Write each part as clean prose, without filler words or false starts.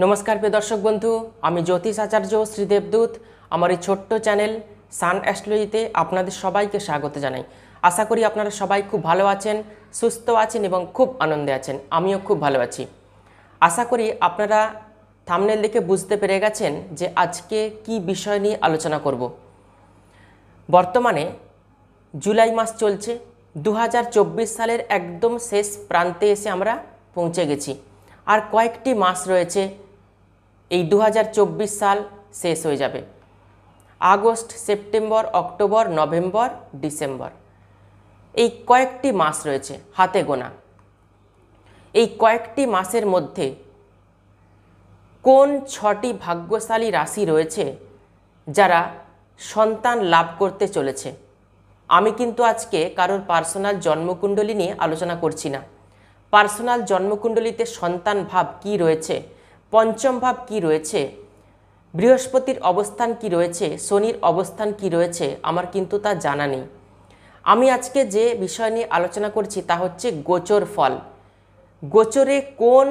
नमस्कार प्रिय दर्शक बंधु आमी ज्योतिष आचार्य श्री देवदूत आमार छोट्ट चैनल सान एस्ट्रोलजीते आपनादेर सबाइके स्वागत जानाई। आशा करी आपनारा सबाई खूब भालो आछेन, सुस्थ आछेन एबं खूब आनंदे आछेन। आमिओ खूब भालो आछि। आशा करी आपनारा थाम्बनेल देखे बुझते पेरे गेछेन जे आजके कि विषय निये आलोचना करब। बर्तमाने जुलाई मास चलছে 2024 सालेर एकदम शेष प्रान्ते एसे आमरा पौঁছে गेছি। আর কয়েকটি মাস রয়েছে এই 2024 সাল শেষ হয়ে যাবে। August, September, October, November, December এই কয়েকটি মাস রয়েছে হাতে গোনা। এই কয়েকটি মাসের মধ্যে কোন 6টি ভাগ্যশালী রাশি রয়েছে যারা সন্তান লাভ করতে চলেছে। আমি কিন্তু আজকে কারোর পার্সোনাল জন্মকুণ্ডলী নিয়ে আলোচনা করছি না। পার্সোনাল জন্মকুণ্ডলীতে সন্তান ভাব কি রয়েছে, পঞ্চম ভাব কি রয়েছে, বৃহস্পতির অবস্থান কি রয়েছে, শনির অবস্থান কি রয়েছে আমার কিন্তু তা জানা নেই। আমি আজকে যে বিষয় নিয়ে আলোচনা করছি তা হচ্ছে গোচর ফল। গোচরে কোন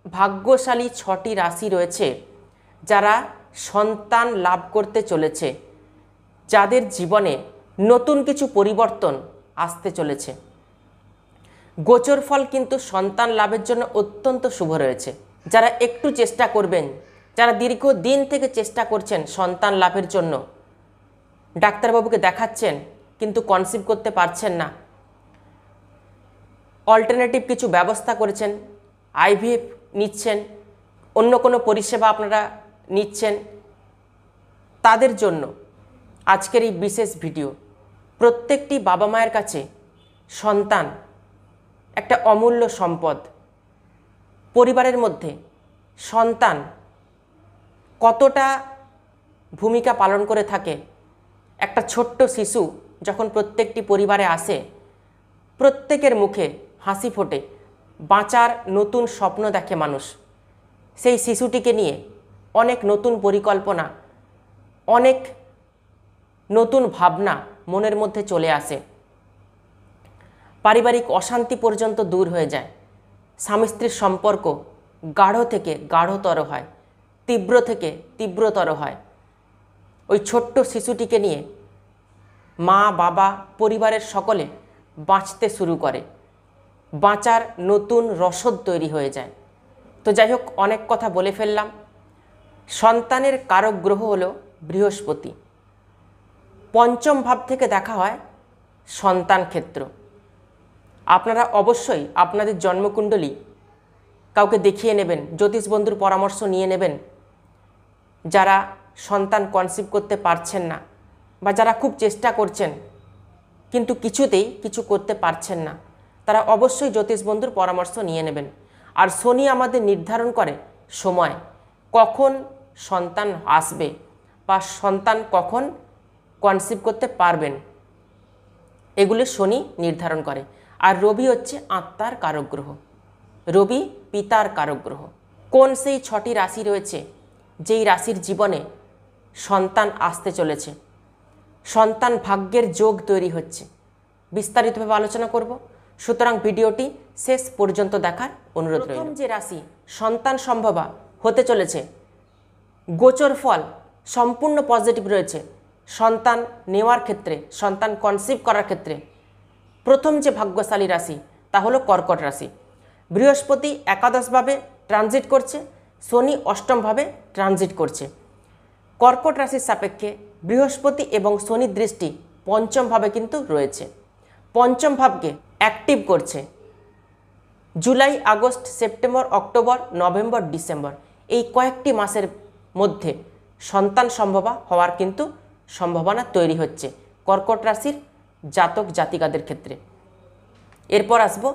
ভাগ্যশালী 6টি রাশি রয়েছে যারা সন্তান লাভ করতে চলেছে, যাদের জীবনে নতুন কিছু পরিবর্তন আসতে চলেছে। গোচর ফল কিন্তু সন্তান লাভের জন্য অত্যন্ত শুভ রয়েছে। যারা একটু চেষ্টা করবেন, যারা দীর্ঘদিন থেকে চেষ্টা করছেন সন্তান লাভের জন্য, ডাক্তারবাবুকে দেখাচ্ছেন কিন্তু কনসিভ করতে পারছেন না, অল্টারনেটিভ কিছু ব্যবস্থা করেছেন, আইভিএফ নিচ্ছেন, অন্য কোনো পরিষেবা আপনারা নিচ্ছেন, তাদের জন্য আজকের এই বিশেষ ভিডিও। প্রত্যেকটি বাবা মায়ের কাছে সন্তান একটা অমূল্য সম্পদ। পরিবারের মধ্যে সন্তান কতটা ভূমিকা পালন করে থাকে। একটা ছোট্ট শিশু যখন প্রত্যেকটি পরিবারে আসে, প্রত্যেকের মুখে হাসি ফোটে, বাঁচার নতুন স্বপ্ন দেখে মানুষ। সেই শিশুটিকে নিয়ে অনেক নতুন পরিকল্পনা, অনেক নতুন ভাবনা মনের মধ্যে চলে আসে। পারিবারিক অশান্তি পর্যন্ত দূর হয়ে যায়। স্বামী স্ত্রীর সম্পর্ক গাঢ় থেকে গাঢ়তর হয়, তীব্র থেকে তীব্রতর হয়। ওই ছোট্ট শিশুটিকে নিয়ে মা বাবা পরিবারের সকলে বাঁচতে শুরু করে, বাঁচার নতুন রসদ তৈরি হয়ে যায়। তো যাই হোক, অনেক কথা বলে ফেললাম। সন্তানের কারক গ্রহ হলো বৃহস্পতি। পঞ্চম ভাব থেকে দেখা হয় সন্তান ক্ষেত্র। আপনারা অবশ্যই আপনাদের জন্মকুণ্ডলী কাউকে দেখিয়ে নেবেন, জ্যোতিষ বন্ধুর পরামর্শ নিয়ে নেবেন। যারা সন্তান কনসিভ করতে পারছেন না বা যারা খুব চেষ্টা করছেন কিন্তু কিছুতেই কিছু করতে পারছেন না, তারা অবশ্যই জ্যোতিষ বন্ধুর পরামর্শ নিয়ে নেবেন। আর শনি আমাদের নির্ধারণ করে সময়, কখন সন্তান আসবে বা সন্তান কখন কনসিভ করতে পারবেন, এগুলি শনি নির্ধারণ করে। আর রবি হচ্ছে আত্মার কারক গ্রহ, রবি পিতার কারক গ্রহ। কোন সেই 6টি রাশি রয়েছে যেই রাশির জীবনে সন্তান আসতে চলেছে, সন্তান ভাগ্যের যোগ তৈরি হচ্ছে, বিস্তারিতভাবে আলোচনা করব। সুতরাং ভিডিওটি শেষ পর্যন্ত দেখার অনুরোধ রইল। প্রথম যে রাশি সন্তান সম্ভবা হতে চলেছে, গোচর ফল সম্পূর্ণ পজিটিভ রয়েছে সন্তান নেওয়ার ক্ষেত্রে, সন্তান কনসিভ করার ক্ষেত্রে। প্রথম যে ভাগ্যশালী রাশি তা হলো কর্কট রাশি। বৃহস্পতি একাদশভাবে ট্রানজিট করছে, শনি অষ্টমভাবে ট্রানজিট করছে। কর্কট রাশির সাপেক্ষে বৃহস্পতি এবং শনির দৃষ্টি পঞ্চমভাবে কিন্তু রয়েছে। পঞ্চম ভাবকে অ্যাক্টিভ করছে July, August, September, October, November, December এই কয়েকটি মাসের মধ্যে সন্তান সম্ভবা হওয়ার কিন্তু সম্ভাবনা তৈরি হচ্ছে কর্কট রাশির জাতক জাতিকাদের ক্ষেত্রে। এরপর আসবো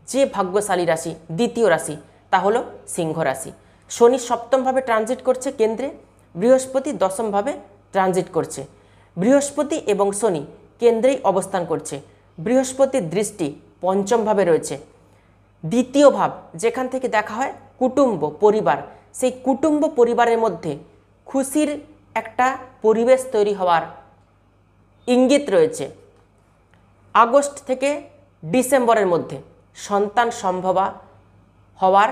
যে ভাগ্যশালী রাশি, দ্বিতীয় রাশি, তা হলো সিংহ রাশি। শনি সপ্তমভাবে ট্রানজিট করছে কেন্দ্রে, বৃহস্পতি দশমভাবে ট্রানজিট করছে। বৃহস্পতি এবং শনি কেন্দ্রেই অবস্থান করছে। বৃহস্পতির দৃষ্টি পঞ্চমভাবে রয়েছে। দ্বিতীয় ভাব যেখান থেকে দেখা হয় কুটুম্ব, পরিবার, সেই কুটুম্ব পরিবারের মধ্যে খুশির একটা পরিবেশ তৈরি হওয়ার ইঙ্গিত রয়েছে। আগস্ট থেকে ডিসেম্বরের মধ্যে সন্তান সম্ভবা হওয়ার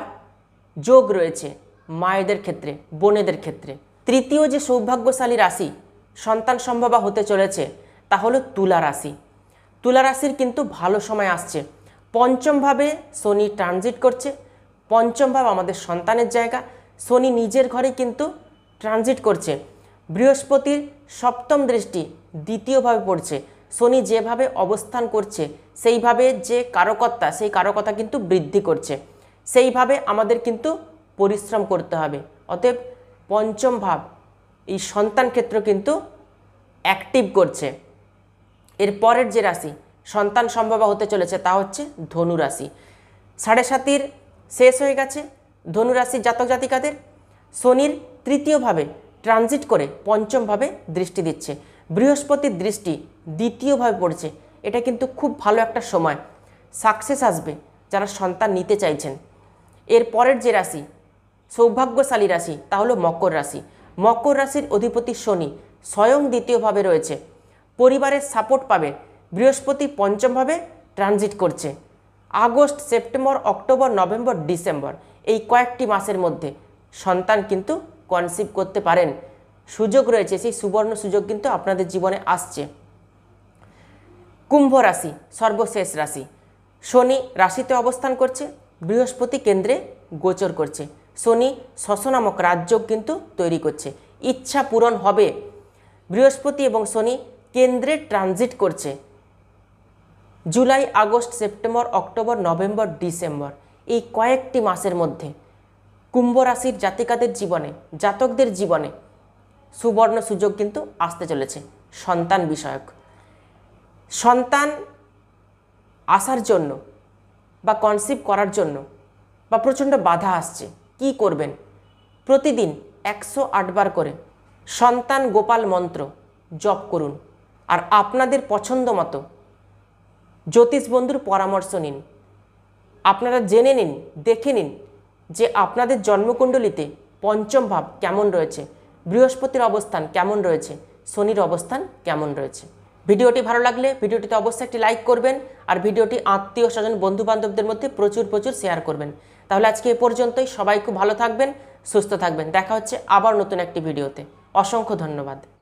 যোগ রয়েছে মায়েদের ক্ষেত্রে, বোনেদের ক্ষেত্রে। তৃতীয় যে সৌভাগ্যশালী রাশি সন্তান সম্ভবা হতে চলেছে তা হলো তুলা রাশি। তুলা রাশির কিন্তু ভালো সময় আসছে। পঞ্চমভাবে শনি ট্রানজিট করছে। পঞ্চম ভাব আমাদের সন্তানের জায়গা। শনি নিজের ঘরে কিন্তু ট্রানজিট করছে। বৃহস্পতির সপ্তম দৃষ্টি দ্বিতীয়ভাবে পড়ছে। শনি যেভাবে অবস্থান করছে সেইভাবে যে কারকতা, সেই কারকতা কিন্তু বৃদ্ধি করছে। সেইভাবে আমাদের কিন্তু পরিশ্রম করতে হবে। অতএব পঞ্চম ভাব এই সন্তান ক্ষেত্র কিন্তু অ্যাক্টিভ করছে। এর পরের যে রাশি সন্তান সম্ভবা হতে চলেছে তা হচ্ছে ধনু রাশি। 7.5 শেষ হয়ে গেছে। ধনু রাশির জাতক জাতিকাদের শনির তৃতীয়ভাবে ট্রানজিট করে পঞ্চমভাবে দৃষ্টি দিচ্ছে। বৃহস্পতির দৃষ্টি দ্বিতীয়ভাবে পড়ছে। এটা কিন্তু খুব ভালো একটা সময়, সাকসেস আসবে যারা সন্তান নিতে চাইছেন। এর পরের যে রাশি সৌভাগ্যশালী রাশি তা হলো মকর রাশি। মকর রাশির অধিপতি শনি স্বয়ং দ্বিতীয়ভাবে রয়েছে। পরিবারের সাপোর্ট পাবে। বৃহস্পতি পঞ্চমভাবে ট্রানজিট করছে। August, September, October, November, December এই কয়েকটি মাসের মধ্যে সন্তান কিন্তু কনসিভ করতে পারেন। সুযোগ রয়েছে, সেই সুবর্ণ সুযোগ কিন্তু আপনাদের জীবনে আসছে। কুম্ভ রাশি সর্বশেষ রাশি। শনি রাশিতে অবস্থান করছে, বৃহস্পতি কেন্দ্রে গোচর করছে। শনি শশ নামক রাজযোগ কিন্তু তৈরি করছে। ইচ্ছা পূরণ হবে। বৃহস্পতি এবং শনি কেন্দ্রে ট্রানজিট করছে। July, August, September, October, November, December এই কয়েকটি মাসের মধ্যে কুম্ভ রাশির জাতিকাদের জীবনে, জাতকদের জীবনে সুবর্ণ সুযোগ কিন্তু আসতে চলেছে সন্তান বিষয়ক। সন্তান আসার জন্য বা কনসিভ করার জন্য বা প্রচণ্ড বাধা আসছে, কি করবেন? প্রতিদিন 108 বার করে সন্তান গোপাল মন্ত্র জপ করুন। আর আপনাদের পছন্দ মতো জ্যোতিষ বন্ধুর পরামর্শ নিন। আপনারা জেনে নিন, দেখে নিন যে আপনাদের জন্মকুণ্ডলিতে পঞ্চম ভাব কেমন রয়েছে, বৃহস্পতির অবস্থান কেমন রয়েছে, শনির অবস্থান কেমন রয়েছে। ভিডিওটি ভালো লাগলে ভিডিওটিতে অবশ্যই একটি লাইক করবেন আর ভিডিওটি আত্মীয় স্বজন বন্ধু বান্ধবদের মধ্যে প্রচুর শেয়ার করবেন। তাহলে আজকে এ পর্যন্তই। সবাই খুব ভালো থাকবেন, সুস্থ থাকবেন। দেখা হচ্ছে আবার নতুন একটি ভিডিওতে। অসংখ্য ধন্যবাদ।